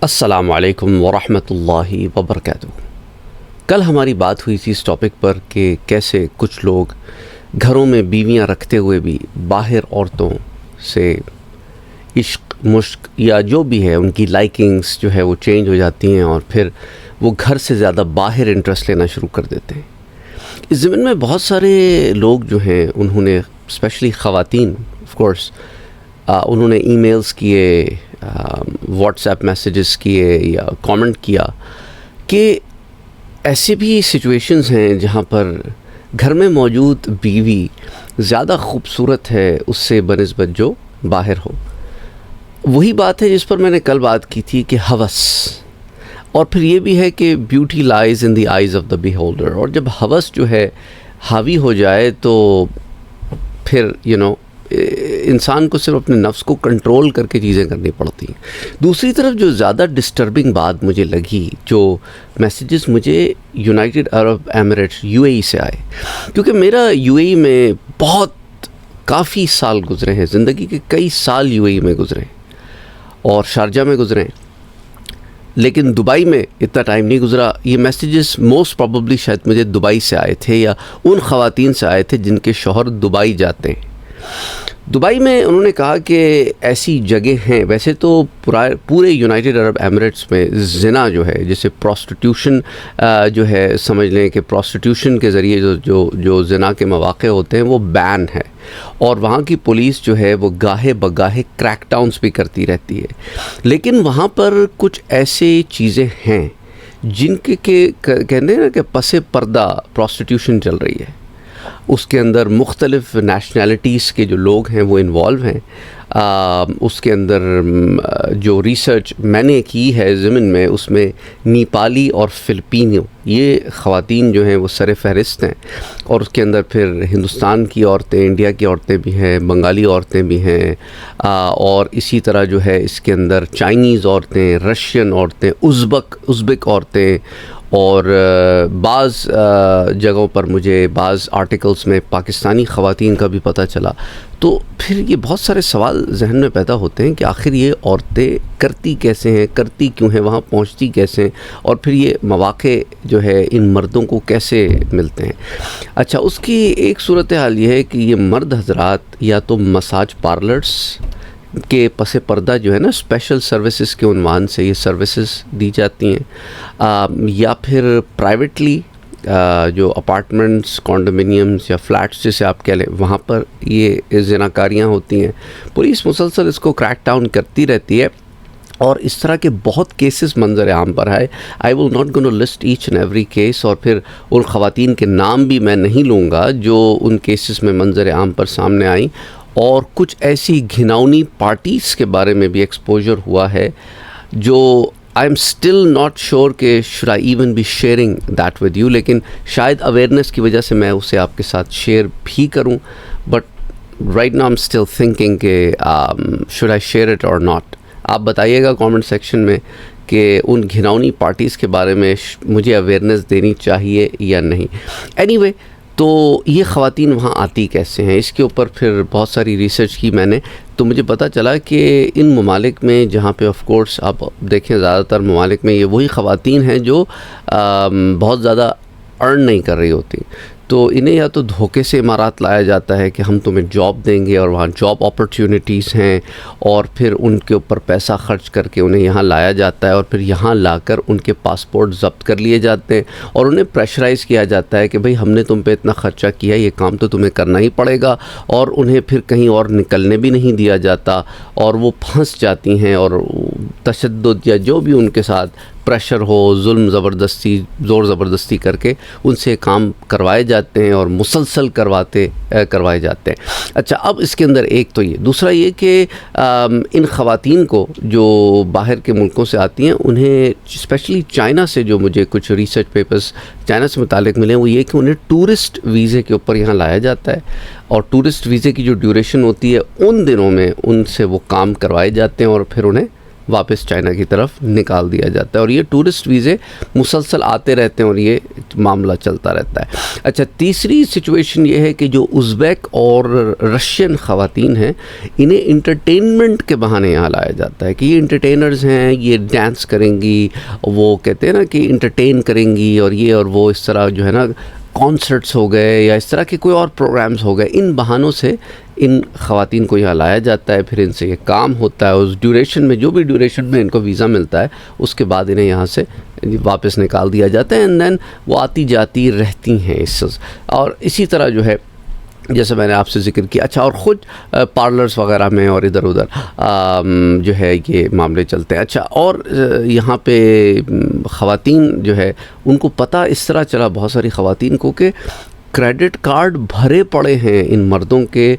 السلام علیکم ورحمۃ اللہ وبرکاتہ۔ کل ہماری بات ہوئی تھی اس ٹاپک پر کہ کیسے کچھ لوگ گھروں میں بیویاں رکھتے ہوئے بھی باہر عورتوں سے عشق مشق یا جو بھی ہے ان کی لائکنگز جو ہے وہ چینج ہو جاتی ہیں اور پھر وہ گھر سے زیادہ باہر انٹرسٹ لینا شروع کر دیتے ہیں۔ اس ضمن میں بہت سارے لوگ جو ہیں انہوں نے اسپیشلی خواتین آف کورس انہوں نے ای میلز کیے، واٹس ایپ میسیجز کیے یا کامنٹ کیا کہ ایسے بھی سچویشنز ہیں جہاں پر گھر میں موجود بیوی زیادہ خوبصورت ہے اس سے بنسبت جو باہر ہو۔ وہی بات ہے جس پر میں نے کل بات کی تھی کہ ہوس، اور پھر یہ بھی ہے کہ beauty lies in the eyes of the beholder, اور جب ہوس جو ہے حاوی ہو جائے تو پھر انسان کو صرف اپنے نفس کو کنٹرول کر کے چیزیں کرنی پڑتی ہیں۔ دوسری طرف جو زیادہ ڈسٹربنگ بات مجھے لگی، جو میسیجز مجھے یونائٹڈ عرب ایمریٹس UAE سے آئے، کیونکہ میرا UAE میں بہت کافی سال گزرے ہیں، زندگی کے کئی سال UAE میں گزرے ہیں اور شارجہ میں گزرے ہیں، لیکن دبئی میں اتنا ٹائم نہیں گزرا۔ یہ میسیجز موسٹ پروبیبلی شاید مجھے دبئی سے آئے تھے یا ان خواتین سے آئے تھے جن کے شوہر دبئی جاتے ہیں۔ دبئی میں انہوں نے کہا کہ ایسی جگہ ہیں، ویسے تو پورے یونائٹڈ عرب ایمریٹس میں زنا جو ہے، جسے پروسٹیٹیوشن جو ہے، سمجھ لیں کہ پروسٹیٹیوشن کے ذریعے جو زنا کے مواقع ہوتے ہیں وہ بین ہے، اور وہاں کی پولیس جو ہے وہ گاہے بگاہے کریک ڈاؤنس بھی کرتی رہتی ہے، لیکن وہاں پر کچھ ایسے چیزیں ہیں جن کے کہتے ہیں نا کہ پس پردہ پروسٹیٹیوشن چل رہی ہے۔ اس کے اندر مختلف نیشنلٹیز کے جو لوگ ہیں وہ انوالو ہیں۔ اس کے اندر جو ریسرچ میں نے کی ہے ضمن میں، اس میں نیپالی اور فلپینو یہ خواتین جو ہیں وہ سر فہرست ہیں، اور اس کے اندر پھر ہندوستان کی عورتیں، انڈیا کی عورتیں بھی ہیں، بنگالی عورتیں بھی ہیں، اور اسی طرح جو ہے اس کے اندر چائنیز عورتیں، رشین عورتیں، ازبک عورتیں، اور بعض جگہوں پر مجھے بعض آرٹیکلز میں پاکستانی خواتین کا بھی پتہ چلا۔ تو پھر یہ بہت سارے سوال ذہن میں پیدا ہوتے ہیں کہ آخر یہ عورتیں کرتی کیسے ہیں، کرتی کیوں ہیں، وہاں پہنچتی کیسے ہیں، اور پھر یہ مواقع جو ہے ان مردوں کو کیسے ملتے ہیں۔ اچھا، اس کی ایک صورتحال یہ ہے کہ یہ مرد حضرات یا تو مساج پارلرز کے پس پردہ جو ہے نا اسپیشل سروسز کے عنوان سے یہ سروسز دی جاتی ہیں، یا پھر پرائیویٹلی جو اپارٹمنٹس، کانڈومینیمز یا فلیٹس جسے آپ کہہ لیں، وہاں پر یہ زناکاریاں ہوتی ہیں۔ پولیس مسلسل اس کو کریک ڈاؤن کرتی رہتی ہے، اور اس طرح کے بہت کیسز منظر عام پر آئے۔ I will not gonna list each and every case, اور پھر ان خواتین کے نام بھی میں نہیں لوں گا جو ان کیسز میں منظر عام پر سامنے آئیں، اور کچھ ایسی گھناؤنی پارٹیز کے بارے میں بھی ایکسپوجر ہوا ہے جو I am still not sure کہ should I even be sharing that with you, لیکن شاید اویئرنیس کی وجہ سے میں اسے آپ کے ساتھ شیئر بھی کروں، but right now I am still thinking کہ شوڈ آئی شیئر اٹ اور ناٹ۔ آپ بتائیے گا کامنٹ سیکشن میں کہ ان گھناؤنی پارٹیز کے بارے میں مجھے اویئرنیس دینی چاہیے یا نہیں۔ اینی وے، تو یہ خواتین وہاں آتی کیسے ہیں، اس کے اوپر پھر بہت ساری ریسرچ کی میں نے، تو مجھے پتہ چلا کہ ان ممالک میں جہاں پہ آف کورس آپ دیکھیں زیادہ تر ممالک میں یہ وہی خواتین ہیں جو بہت زیادہ ارن نہیں کر رہی ہوتی، تو انہیں یا تو دھوکے سے امارات لایا جاتا ہے کہ ہم تمہیں جاب دیں گے، اور وہاں جاب اپرچونیٹیز ہیں، اور پھر ان کے اوپر پیسہ خرچ کر کے انہیں یہاں لایا جاتا ہے، اور پھر یہاں لا کر ان کے پاسپورٹ ضبط کر لیے جاتے ہیں، اور انہیں پریشرائز کیا جاتا ہے کہ بھئی ہم نے تم پہ اتنا خرچہ کیا، یہ کام تو تمہیں کرنا ہی پڑے گا، اور انہیں پھر کہیں اور نکلنے بھی نہیں دیا جاتا، اور وہ پھنس جاتی ہیں، اور تشدد یا جو بھی ان کے ساتھ پریشر ہو، ظلم زبردستی، زور زبردستی کر کے ان سے کام کروائے جاتے ہیں، اور مسلسل کروائے جاتے ہیں۔ اچھا، اب اس کے اندر ایک تو یہ، دوسرا یہ کہ ان خواتین کو جو باہر کے ملکوں سے آتی ہیں، انہیں اسپیشلی چائنا سے جو مجھے کچھ ریسرچ پیپرز چائنا سے متعلق ملے، وہ یہ کہ انہیں ٹورسٹ ویزے کے اوپر یہاں لایا جاتا ہے، اور ٹورسٹ ویزے کی جو ڈیوریشن ہوتی ہے ان دنوں میں ان سے وہ کام کروائے جاتے ہیں، اور پھر انہیں واپس چائنا کی طرف نکال دیا جاتا ہے، اور یہ ٹورسٹ ویزے مسلسل آتے رہتے ہیں اور یہ معاملہ چلتا رہتا ہے۔ اچھا، تیسری سچویشن یہ ہے کہ جو ازبیک اور رشین خواتین ہیں، انہیں انٹرٹینمنٹ کے بہانے یہاں لایا جاتا ہے کہ یہ انٹرٹینرز ہیں، یہ ڈانس کریں گی، وہ کہتے ہیں نا کہ انٹرٹین کریں گی، اور یہ اور وہ اس طرح جو ہے نا کانسرٹس ہو گئے یا اس طرح کے کوئی اور پروگرامز ہو گئے، ان بہانوں سے ان خواتین کو یہاں لایا جاتا ہے، پھر ان سے یہ کام ہوتا ہے، اس ڈیوریشن میں جو بھی ڈیوریشن میں ان کو ویزا ملتا ہے اس کے بعد انہیں یہاں سے واپس نکال دیا جاتا ہے، اینڈ دین وہ آتی جاتی رہتی ہیں اس اور اسی طرح جو ہے جیسے میں نے آپ سے ذکر کیا۔ اچھا، اور خود پارلرز وغیرہ میں اور ادھر ادھر جو ہے یہ معاملے چلتے ہیں۔ اچھا، اور یہاں پہ خواتین جو ہے ان کو پتہ اس طرح چلا، بہت ساری خواتین کو، کہ کریڈٹ کارڈ بھرے پڑے ہیں ان مردوں کے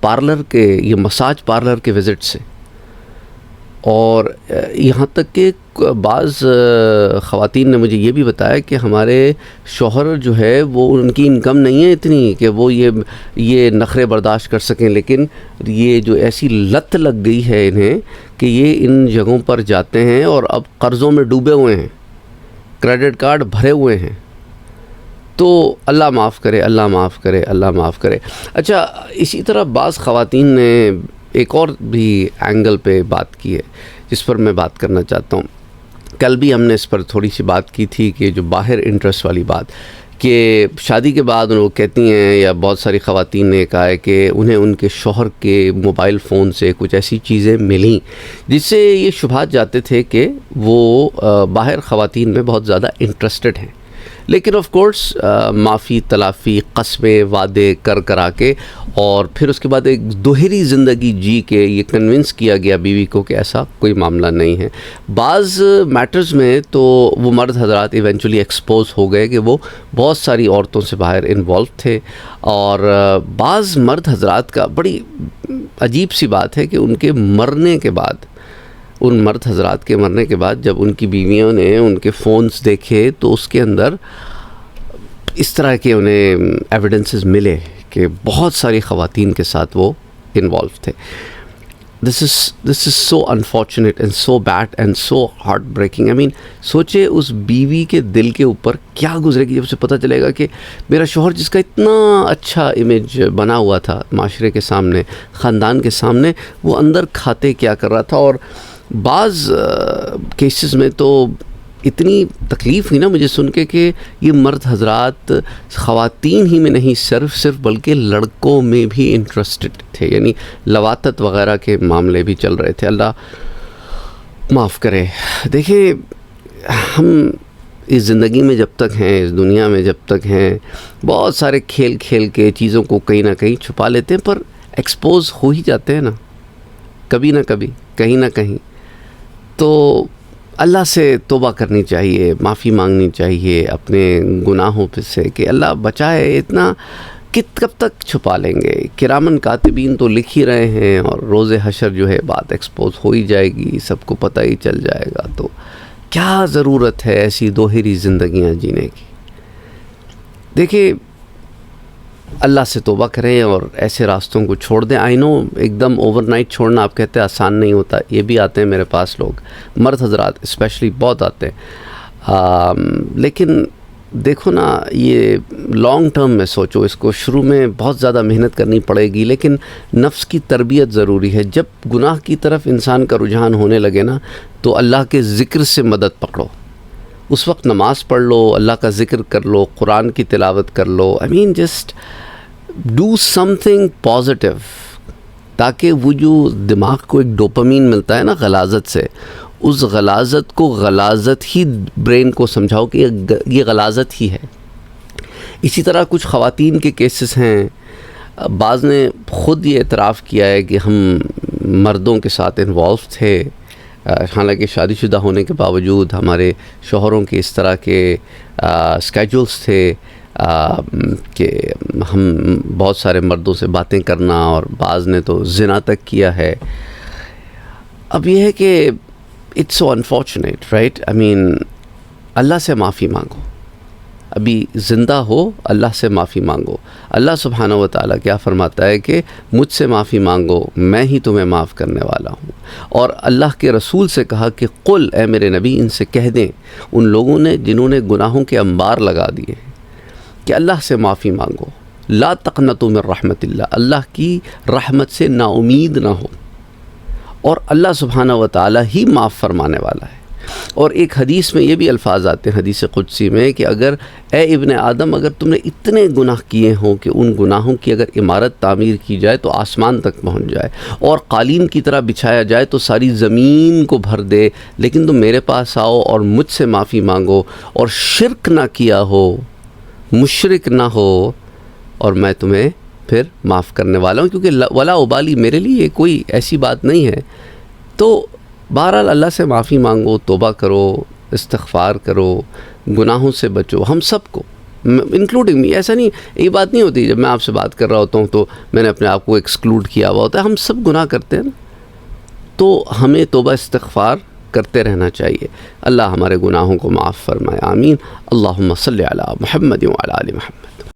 پارلر کے، یہ مساج پارلر کے وزٹ سے، اور یہاں تک کہ بعض خواتین نے مجھے یہ بھی بتایا کہ ہمارے شوہر جو ہے وہ ان کی انکم نہیں ہے اتنی کہ وہ یہ نخرے برداشت کر سکیں، لیکن یہ جو ایسی لت لگ گئی ہے انہیں کہ یہ ان جگہوں پر جاتے ہیں اور اب قرضوں میں ڈوبے ہوئے ہیں، کریڈٹ کارڈ بھرے ہوئے ہیں۔ تو اللہ معاف کرے، اللہ معاف کرے، اللہ معاف کرے۔ اچھا، اسی طرح بعض خواتین نے ایک اور بھی اینگل پہ بات کی ہے جس پر میں بات کرنا چاہتا ہوں۔ کل بھی ہم نے اس پر تھوڑی سی بات کی تھی کہ جو باہر انٹرسٹ والی بات، کہ شادی کے بعد وہ کہتی ہیں، یا بہت ساری خواتین نے کہا ہے کہ انہیں ان کے شوہر کے موبائل فون سے کچھ ایسی چیزیں ملیں جس سے یہ شبہات جاتے تھے کہ وہ باہر خواتین میں بہت زیادہ انٹرسٹڈ ہیں، لیکن آف کورس معافی تلافی قسمیں وعدے کرا کے اور پھر اس کے بعد ایک دوہری زندگی جی کے یہ کنونس کیا گیا بیوی کو کہ ایسا کوئی معاملہ نہیں ہے۔ بعض میٹرز میں تو وہ مرد حضرات ایونچولی ایکسپوز ہو گئے کہ وہ بہت ساری عورتوں سے باہر انوالو تھے، اور بعض مرد حضرات کا بڑی عجیب سی بات ہے کہ ان کے مرنے کے بعد، ان مرد حضرات کے مرنے کے بعد جب ان کی بیویوں نے ان کے فونز دیکھے تو اس کے اندر اس طرح کے انہیں ایویڈنسز ملے کہ بہت ساری خواتین کے ساتھ وہ انوالو تھے۔ This is so unfortunate and so bad and so heartbreaking. I mean سوچے اس بیوی کے دل کے اوپر کیا گزرے گی جب اسے پتہ چلے گا کہ میرا شوہر جس کا اتنا اچھا امیج بنا ہوا تھا معاشرے کے سامنے، خاندان کے سامنے، وہ اندر کھاتے کیا کر رہا تھا۔ اور بعض کیسز میں تو اتنی تکلیف ہوئی نا مجھے سن کے کہ یہ مرد حضرات خواتین ہی میں نہیں صرف بلکہ لڑکوں میں بھی انٹرسٹڈ تھے، یعنی لواطت وغیرہ کے معاملے بھی چل رہے تھے۔ اللہ معاف کرے۔ دیکھیں، ہم اس زندگی میں جب تک ہیں، اس دنیا میں جب تک ہیں، بہت سارے کھیل کے چیزوں کو کہیں نہ کہیں چھپا لیتے ہیں، پر ایکسپوز ہو ہی جاتے ہیں نا کبھی نہ کبھی، کہیں نہ کہیں۔ تو اللہ سے توبہ کرنی چاہیے، معافی مانگنی چاہیے اپنے گناہوں پہ سے کہ اللہ بچائے، اتنا کب تک چھپا لیں گے؟ کرامن کاتبین تو لکھ ہی رہے ہیں، اور روز حشر جو ہے بات ایکسپوز ہو ہی جائے گی، سب کو پتہ ہی چل جائے گا۔ تو کیا ضرورت ہے ایسی دوہری زندگیاں جینے کی؟ دیکھیں، اللہ سے توبہ کریں اور ایسے راستوں کو چھوڑ دیں۔ آئی نو ایک دم اوور نائٹ چھوڑنا آپ کہتے ہیں آسان نہیں ہوتا، یہ بھی آتے ہیں میرے پاس لوگ، مرد حضرات اسپیشلی بہت آتے ہیں، لیکن دیکھو نا، یہ لانگ ٹرم میں سوچو اس کو۔ شروع میں بہت زیادہ محنت کرنی پڑے گی، لیکن نفس کی تربیت ضروری ہے۔ جب گناہ کی طرف انسان کا رجحان ہونے لگے نا تو اللہ کے ذکر سے مدد پکڑو، اس وقت نماز پڑھ لو، اللہ کا ذکر کر لو، قرآن کی تلاوت کر لو۔ I mean just do something positive, تاکہ وہ جو دماغ کو ایک ڈوپامین ملتا ہے نا غلاظت سے، اس غلاظت کو غلاظت ہی برین کو سمجھاؤ کہ یہ غلاظت ہی ہے۔ اسی طرح کچھ خواتین کے کیسز ہیں، بعض نے خود یہ اعتراف کیا ہے کہ ہم مردوں کے ساتھ انوالو تھے، حالانکہ شادی شدہ ہونے کے باوجود ہمارے شوہروں کے اس طرح کے اسکیجولز تھے کہ ہم بہت سارے مردوں سے باتیں کرنا، اور بعض نے تو زنا تک کیا ہے۔ اب یہ ہے کہ اٹس سو انفارچونیٹ، رائٹ؟ آئی مین اللہ سے معافی مانگو، ابھی زندہ ہو اللہ سے معافی مانگو. اللہ سبحانہ و تعالیٰ کیا فرماتا ہے کہ مجھ سے معافی مانگو میں ہی تمہیں معاف کرنے والا ہوں. اور اللہ کے رسول سے کہا کہ قل اے میرے نبی ان سے کہہ دیں ان لوگوں نے جنہوں نے گناہوں کے انبار لگا دیے کہ اللہ سے معافی مانگو. لا تقنطوا من رحمت اللہ، اللہ کی رحمت سے نا امید نہ ہو، اور اللہ سبحانہ و تعالیٰ ہی معاف فرمانے والا ہے. اور ایک حدیث میں یہ بھی الفاظ آتے ہیں حدیث قدسی میں کہ اگر اے ابن آدم اگر تم نے اتنے گناہ کیے ہوں کہ ان گناہوں کی اگر عمارت تعمیر کی جائے تو آسمان تک پہنچ جائے اور قالین کی طرح بچھایا جائے تو ساری زمین کو بھر دے، لیکن تم میرے پاس آؤ اور مجھ سے معافی مانگو اور شرک نہ کیا ہو، مشرک نہ ہو، اور میں تمہیں پھر معاف کرنے والا ہوں، کیونکہ ولا ابالی میرے لیے کوئی ایسی بات نہیں ہے. تو بہرحال اللہ سے معافی مانگو، توبہ کرو، استغفار کرو، گناہوں سے بچو. ہم سب کو انکلوڈنگ می، ایسا نہیں، یہ بات نہیں ہوتی جب میں آپ سے بات کر رہا ہوتا ہوں تو میں نے اپنے آپ کو ایکسکلوڈ کیا ہوا ہوتا ہے. ہم سب گناہ کرتے ہیں نا، تو ہمیں توبہ استغفار کرتے رہنا چاہیے. اللہ ہمارے گناہوں کو معاف فرمائے، آمین. اللہم صلی علی محمد وعلی آل محمد.